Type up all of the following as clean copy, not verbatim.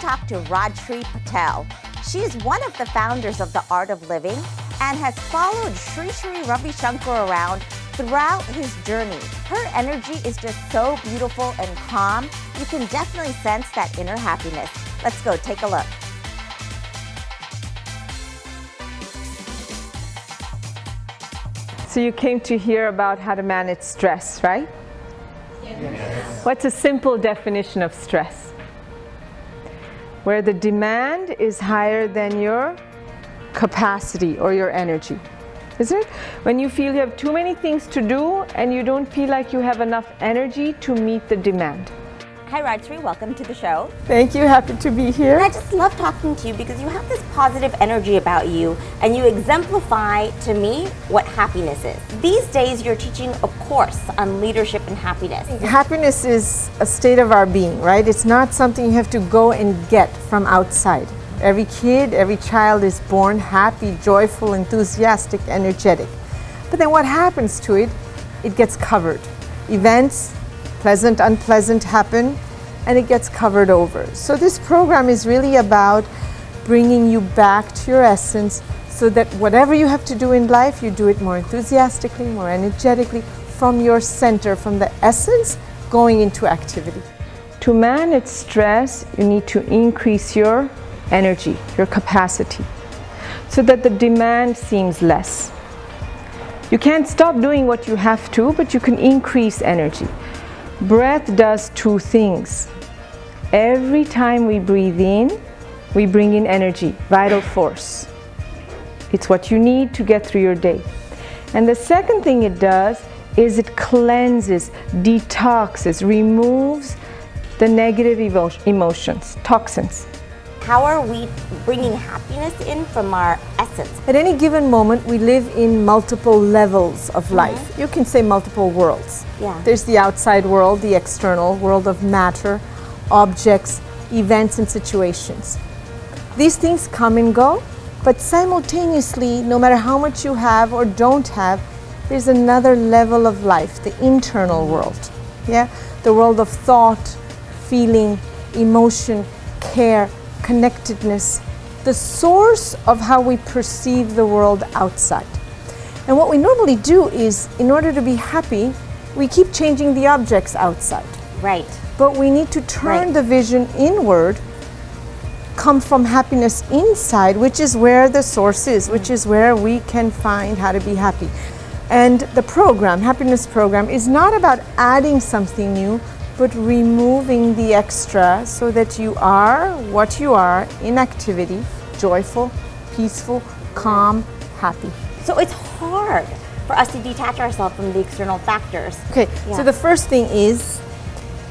talk to Rajshree Patel. She is one of the founders of The Art of Living and has followed Sri Ravi Shankar around throughout his journey. Her energy is just so beautiful and calm. You can definitely sense that inner happiness. Let's go take a look. So you came to hear about how to manage stress, right? Yes. What's a simple definition of stress? Where the demand is higher than your capacity or your energy. Is it? When you feel you have too many things to do and you don't feel like you have enough energy to meet the demand. Hi Rajshree, welcome to the show. Thank you, happy to be here. And I just love talking to you because you have this positive energy about you and you exemplify to me what happiness is. These days you're teaching a course on leadership and happiness. Happiness is a state of our being, right? It's not something you have to go and get from outside. Every kid, every child is born happy, joyful, enthusiastic, energetic. But then what happens to it? It gets covered. Events, pleasant, unpleasant happen, and it gets covered over. So this program is really about bringing you back to your essence so that whatever you have to do in life, you do it more enthusiastically, more energetically, from your center, from the essence, going into activity. To manage stress, you need to increase your energy, your capacity, so that the demand seems less. You can't stop doing what you have to, but you can increase energy. Breath does two things. Every time we breathe in, we bring in energy, vital force. It's what you need to get through your day. And the second thing it does is it cleanses, detoxes, removes the negative emotions, toxins. How are we bringing happiness in from our essence? At any given moment, we live in multiple levels of life. You can say multiple worlds. Yeah. There's the outside world, the external world of matter, objects, events, and situations. These things come and go, but simultaneously, no matter how much you have or don't have, there's another level of life, the internal world. Yeah? The world of thought, feeling, emotion, care, connectedness, the source of how we perceive the world outside. And what we normally do is, in order to be happy, we keep changing the objects outside. Right. But we need to turn the vision inward, come from happiness inside, which is where the source is, which is where we can find how to be happy. And the program, happiness program, is not about adding something new, but removing the extra so that you are what you are in activity, joyful, peaceful, calm, happy. So it's hard for us to detach ourselves from the external factors. Okay, so the first thing is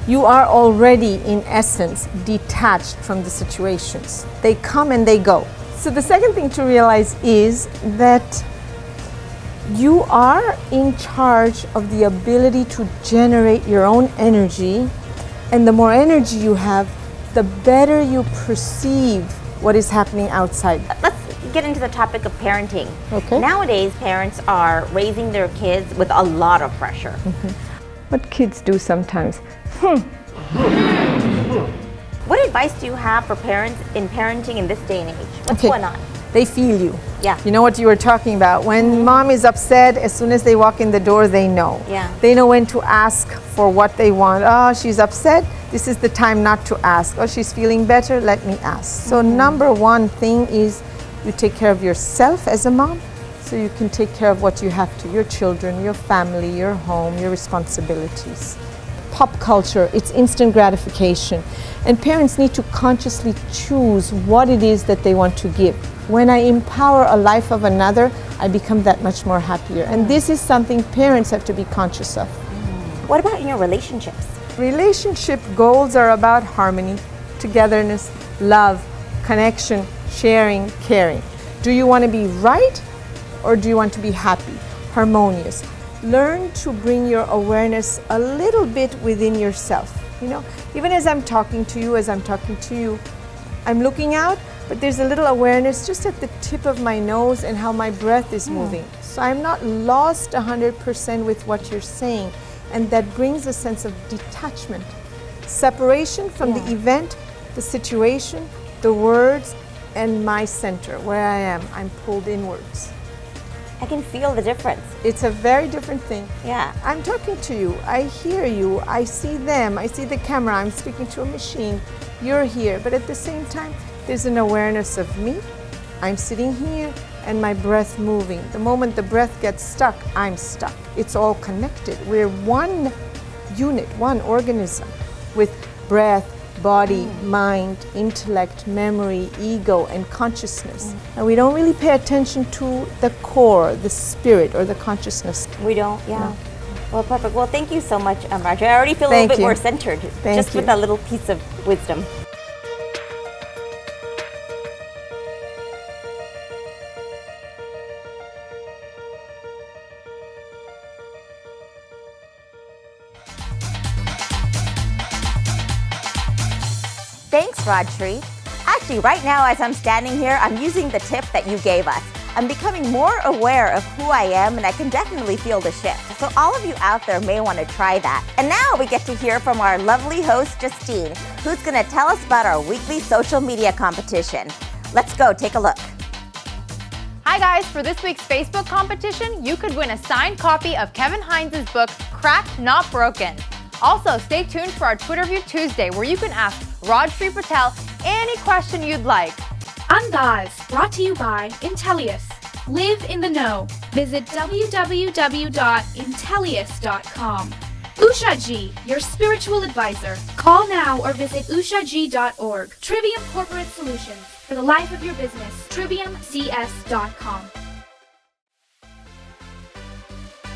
you are already in essence detached from the situations. They come and they go. So the second thing to realize is that you are in charge of the ability to generate your own energy, and the more energy you have, the better you perceive what is happening outside. Let's get into the topic of parenting. Okay. Nowadays, parents are raising their kids with a lot of pressure. What kids do sometimes. What advice do you have for parents in parenting in this day and age? What's going on? They feel you. Yeah. You know what you were talking about. When mom is upset, as soon as they walk in the door, they know. Yeah. They know when to ask for what they want. Oh, she's upset. This is the time not to ask. Oh, she's feeling better. Let me ask. So number one thing is you take care of yourself as a mom, so you can take care of what you have to, your children, your family, your home, your responsibilities. Pop culture, it's instant gratification. And parents need to consciously choose what it is that they want to give. When I empower a life of another, I become that much more happier. And this is something parents have to be conscious of. What about in your relationships? Relationship goals are about harmony, togetherness, love, connection, sharing, caring. Do you want to be right or do you want to be happy, harmonious? Learn to bring your awareness a little bit within yourself. You know, even as I'm talking to you, I'm looking out, but there's a little awareness just at the tip of my nose and how my breath is moving. So I'm not lost 100% with what you're saying, and that brings a sense of detachment, separation from the event, the situation, the words, and my center, where I am. I'm pulled inwards. I can feel the difference. It's a very different thing. Yeah. I'm talking to you, I hear you, I see them, I see the camera, I'm speaking to a machine, you're here, but at the same time, there's an awareness of me. I'm sitting here and my breath moving. The moment the breath gets stuck, I'm stuck. It's all connected. We're one unit, one organism with breath, body, mind, intellect, memory, ego, and consciousness. And we don't really pay attention to the core, the spirit, or the consciousness. We don't, yeah. No. Well, perfect. Well, thank you so much, Rajshree. I already feel a Thank little bit you. more centered Thank with you. that little piece of wisdom. Thanks, Rajshree. Actually, right now, as I'm standing here, I'm using the tip that you gave us. I'm becoming more aware of who I am, and I can definitely feel the shift. So all of you out there may want to try that. And now we get to hear from our lovely host, Justine, who's going to tell us about our weekly social media competition. Let's go take a look. Hi guys, for this week's Facebook competition, you could win a signed copy of Kevin Hines' book, Cracked Not Broken. Also, stay tuned for our Twitter View Tuesday, where you can ask Rajshree Patel any question you'd like. Andaaz, brought to you by Intellius. Live in the know. Visit www.intellius.com. Usha Ji, your spiritual advisor. Call now or visit ushaji.org. Trivium Corporate Solutions. For the life of your business, triviumcs.com.